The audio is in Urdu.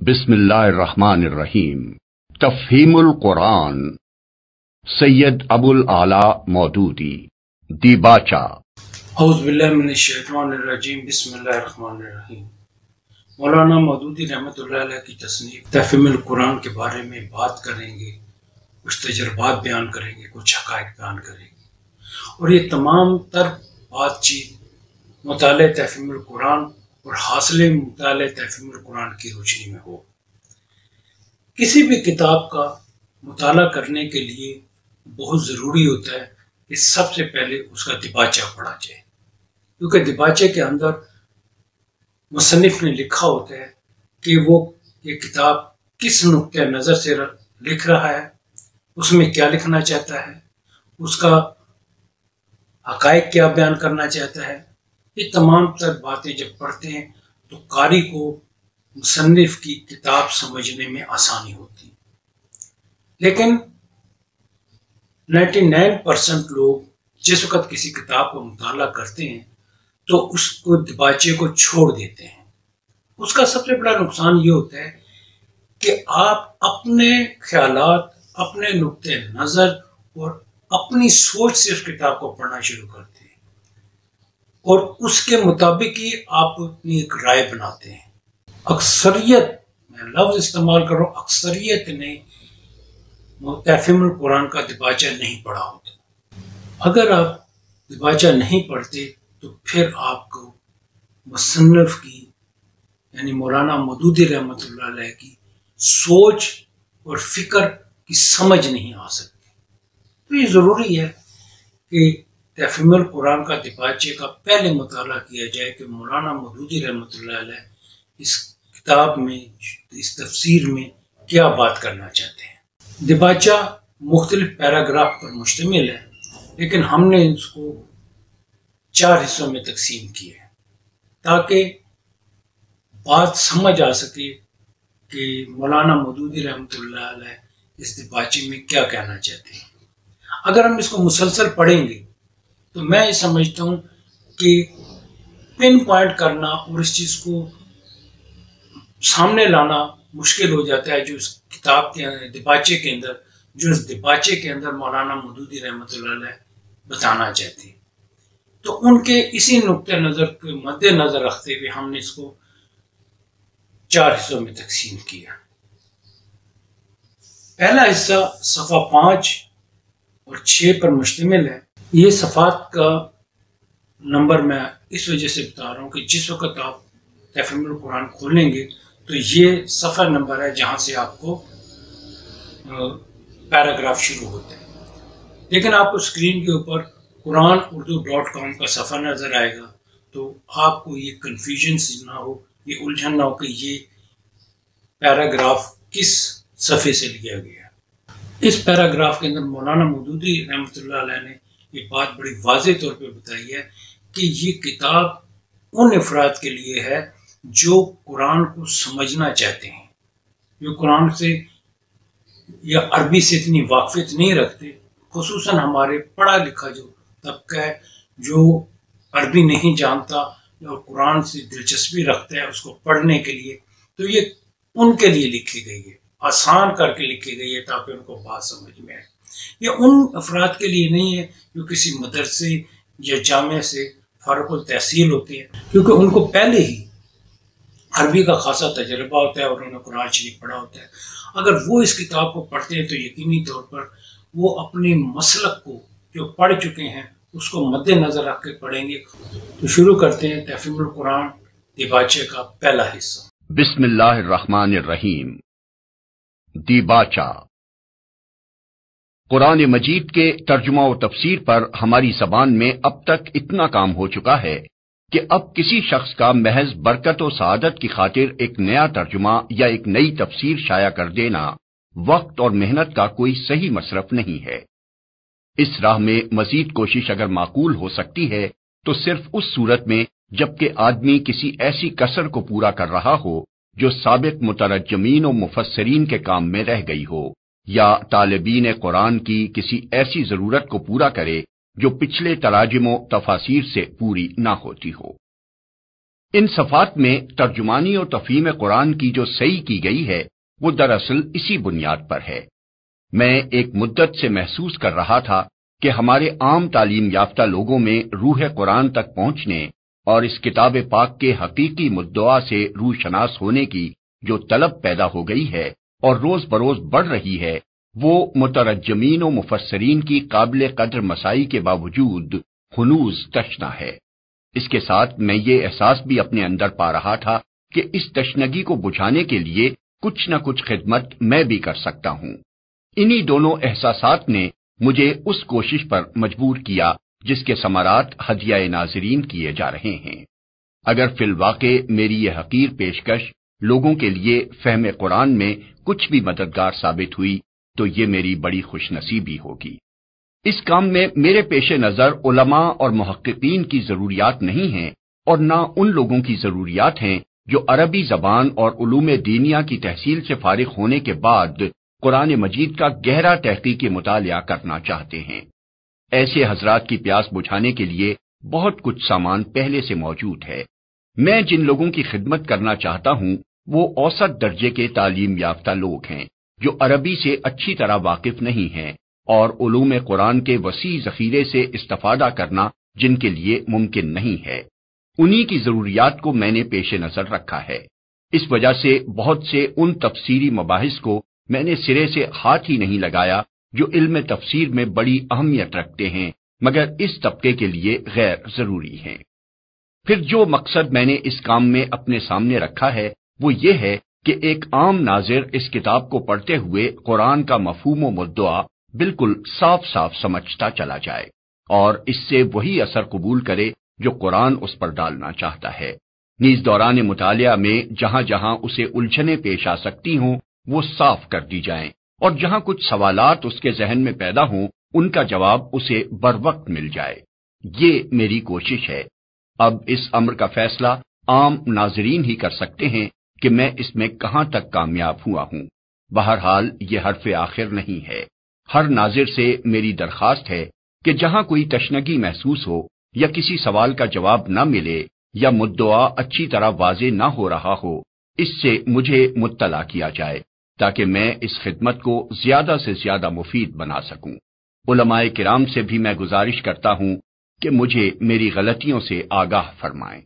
بسم اللہ الرحمن الرحیم۔ تفہیم القرآن، سید ابو الاعلی مودودی، دیباچہ۔ اعوذ باللہ من الشیطان الرجیم، بسم اللہ الرحمن الرحیم۔ مولانا مودودی رحمۃ اللہ علیہ کی تصنیف تفہیم القرآن کے بارے میں بات کریں گے، کچھ تجربات بیان کریں گے، کچھ حقائق بیان کریں گے، اور یہ تمام تر بات چیت مطالعہ تفہیم القرآن اور حاصل مطالعہ تفہیم القرآن کی روشنی میں ہو۔ کسی بھی کتاب کا مطالعہ کرنے کے لیے بہت ضروری ہوتا ہے کہ سب سے پہلے اس کا دیباچہ پڑھا جائے، کیونکہ دیباچے کے اندر مصنف نے لکھا ہوتا ہے کہ وہ یہ کتاب کس نقطۂ نظر سے لکھ رہا ہے، اس میں کیا لکھنا چاہتا ہے، اس کا حقائق کیا بیان کرنا چاہتا ہے۔ یہ تمام تر باتیں جب پڑھتے ہیں تو قاری کو مصنف کی کتاب سمجھنے میں آسانی ہوتی ہے۔ لیکن 99% لوگ جس وقت کسی کتاب کو مطالعہ کرتے ہیں تو اس کو دیباچے کو چھوڑ دیتے ہیں۔ اس کا سب سے بڑا نقصان یہ ہوتا ہے کہ آپ اپنے خیالات، اپنے نقطۂ نظر اور اپنی سوچ سے اس کتاب کو پڑھنا شروع کرتے ہیں اور اس کے مطابق ہی آپ اپنی ایک رائے بناتے ہیں۔ اکثریت، میں لفظ استعمال کر رہا ہوں، اکثریت نے تفہیم القرآن کا دیباچہ نہیں پڑھا ہوتا۔ اگر آپ دیباچہ نہیں پڑھتے تو پھر آپ کو مصنف کی یعنی مولانا مودودی رحمۃ اللہ علیہ کی سوچ اور فکر کی سمجھ نہیں آ سکتی۔ تو یہ ضروری ہے کہ تفہیم القرآن کا دیباچے کا پہلے مطالعہ کیا جائے کہ مولانا مودودی رحمۃ اللہ علیہ اس کتاب میں، اس تفسیر میں کیا بات کرنا چاہتے ہیں۔ دیباچہ مختلف پیراگراف پر مشتمل ہے، لیکن ہم نے اس کو 4 حصوں میں تقسیم کیا ہے تاکہ بات سمجھ آ سکے کہ مولانا مودودی رحمۃ اللہ علیہ اس دیباچے میں کیا کہنا چاہتے ہیں۔ اگر ہم اس کو مسلسل پڑھیں گے تو میں یہ سمجھتا ہوں کہ پن پوائنٹ کرنا اور اس چیز کو سامنے لانا مشکل ہو جاتا ہے جو اس کتاب کے دیباچے کے اندر، جو اس دیباچے کے اندر مولانا مودودی رحمۃ اللہ علیہ بتانا چاہتے ہیں۔ تو ان کے اسی نقطۂ نظر کے مد نظر رکھتے ہوئے ہم نے اس کو 4 حصوں میں تقسیم کیا۔ پہلا حصہ صفحہ 5 اور 6 پر مشتمل ہے۔ یہ صفحات کا نمبر میں اس وجہ سے بتا رہا ہوں کہ جس وقت آپ تفہیم القرآن کھولیں گے تو یہ صفحہ نمبر ہے جہاں سے آپ کو پیراگراف شروع ہوتا ہے۔ لیکن آپ کو اسکرین کے اوپر quran.urdu.com کا صفحہ نظر آئے گا تو آپ کو یہ کنفیوژن نہ ہو، یہ الجھن نہ ہو کہ یہ پیراگراف کس صفحے سے لیا گیا۔ اس پیراگراف کے اندر مولانا مودودی رحمۃ اللہ علیہ نے یہ بات بڑی واضح طور پہ بتائی ہے کہ یہ کتاب ان افراد کے لیے ہے جو قرآن کو سمجھنا چاہتے ہیں، جو قرآن سے یا عربی سے اتنی واقفیت نہیں رکھتے، خصوصاً ہمارے پڑھا لکھا جو طبقہ ہے جو عربی نہیں جانتا اور قرآن سے دلچسپی رکھتا ہے اس کو پڑھنے کے لیے، تو یہ ان کے لیے لکھی گئی ہے، آسان کر کے لکھی گئی ہے تاکہ ان کو بات سمجھ میں آئے۔ یہ ان افراد کے لیے نہیں ہے جو کسی مدرسے یا جامعہ سے فارغ التحصیل ہوتے ہیں، کیونکہ ان کو پہلے ہی عربی کا خاصا تجربہ ہوتا ہے اور انہوں نے قرآن شریف پڑھا ہوتا ہے۔ اگر وہ اس کتاب کو پڑھتے ہیں تو یقینی طور پر وہ اپنے مسلک کو جو پڑھ چکے ہیں اس کو مد نظر رکھ کے پڑھیں گے۔ تو شروع کرتے ہیں تفہیم القرآن دیباچے کا پہلا حصہ۔ بسم اللہ الرحمن الرحیم۔ دیباچہ۔ قرآن مجید کے ترجمہ و تفسیر پر ہماری زبان میں اب تک اتنا کام ہو چکا ہے کہ اب کسی شخص کا محض برکت و سعادت کی خاطر ایک نیا ترجمہ یا ایک نئی تفسیر شائع کر دینا وقت اور محنت کا کوئی صحیح مصرف نہیں ہے۔ اس راہ میں مزید کوشش اگر معقول ہو سکتی ہے تو صرف اس صورت میں جبکہ آدمی کسی ایسی کسر کو پورا کر رہا ہو جو سابق مترجمین و مفسرین کے کام میں رہ گئی ہو، یا طالبین قرآن کی کسی ایسی ضرورت کو پورا کرے جو پچھلے تراجم و تفاسیر سے پوری نہ ہوتی ہو۔ ان صفحات میں ترجمانی اور تفہیم قرآن کی جو صحیح کی گئی ہے وہ دراصل اسی بنیاد پر ہے۔ میں ایک مدت سے محسوس کر رہا تھا کہ ہمارے عام تعلیم یافتہ لوگوں میں روح قرآن تک پہنچنے اور اس کتاب پاک کے حقیقی مدعا سے روح شناس ہونے کی جو طلب پیدا ہو گئی ہے اور روز بروز بڑھ رہی ہے، وہ مترجمین و مفسرین کی قابل قدر مسائی کے باوجود ہنوز تشنا ہے۔ اس کے ساتھ میں یہ احساس بھی اپنے اندر پا رہا تھا کہ اس تشنگی کو بجھانے کے لیے کچھ نہ کچھ خدمت میں بھی کر سکتا ہوں۔ انہی دونوں احساسات نے مجھے اس کوشش پر مجبور کیا جس کے ثمرات ہدیہ ناظرین کیے جا رہے ہیں۔ اگر فی الواقع میری یہ حقیر پیشکش لوگوں کے لیے فہم قرآن میں کچھ بھی مددگار ثابت ہوئی تو یہ میری بڑی خوش نصیبی ہوگی۔ اس کام میں میرے پیش نظر علماء اور محققین کی ضروریات نہیں ہیں اور نہ ان لوگوں کی ضروریات ہیں جو عربی زبان اور علوم دینیہ کی تحصیل سے فارغ ہونے کے بعد قرآن مجید کا گہرا تحقیقی مطالعہ کرنا چاہتے ہیں۔ ایسے حضرات کی پیاس بجھانے کے لیے بہت کچھ سامان پہلے سے موجود ہے۔ میں جن لوگوں کی خدمت کرنا چاہتا ہوں وہ اوسط درجے کے تعلیم یافتہ لوگ ہیں جو عربی سے اچھی طرح واقف نہیں ہیں اور علوم قرآن کے وسیع ذخیرے سے استفادہ کرنا جن کے لیے ممکن نہیں ہے۔ انہی کی ضروریات کو میں نے پیش نظر رکھا ہے۔ اس وجہ سے بہت سے ان تفسیری مباحث کو میں نے سرے سے ہاتھ ہی نہیں لگایا جو علم تفسیر میں بڑی اہمیت رکھتے ہیں مگر اس طبقے کے لیے غیر ضروری ہیں۔ پھر جو مقصد میں نے اس کام میں اپنے سامنے رکھا ہے وہ یہ ہے کہ ایک عام ناظر اس کتاب کو پڑھتے ہوئے قرآن کا مفہوم و مدعا بالکل صاف صاف سمجھتا چلا جائے اور اس سے وہی اثر قبول کرے جو قرآن اس پر ڈالنا چاہتا ہے۔ نیز دوران مطالعہ میں جہاں جہاں اسے الجھنیں پیش آ سکتی ہوں وہ صاف کر دی جائیں اور جہاں کچھ سوالات اس کے ذہن میں پیدا ہوں ان کا جواب اسے بروقت مل جائے۔ یہ میری کوشش ہے۔ اب اس امر کا فیصلہ عام ناظرین ہی کر سکتے ہیں کہ میں اس میں کہاں تک کامیاب ہوا ہوں۔ بہرحال یہ حرف آخر نہیں ہے۔ ہر ناظر سے میری درخواست ہے کہ جہاں کوئی تشنگی محسوس ہو یا کسی سوال کا جواب نہ ملے یا مدعا اچھی طرح واضح نہ ہو رہا ہو، اس سے مجھے مطلع کیا جائے تاکہ میں اس خدمت کو زیادہ سے زیادہ مفید بنا سکوں۔ علماء کرام سے بھی میں گزارش کرتا ہوں کہ مجھے میری غلطیوں سے آگاہ فرمائیں۔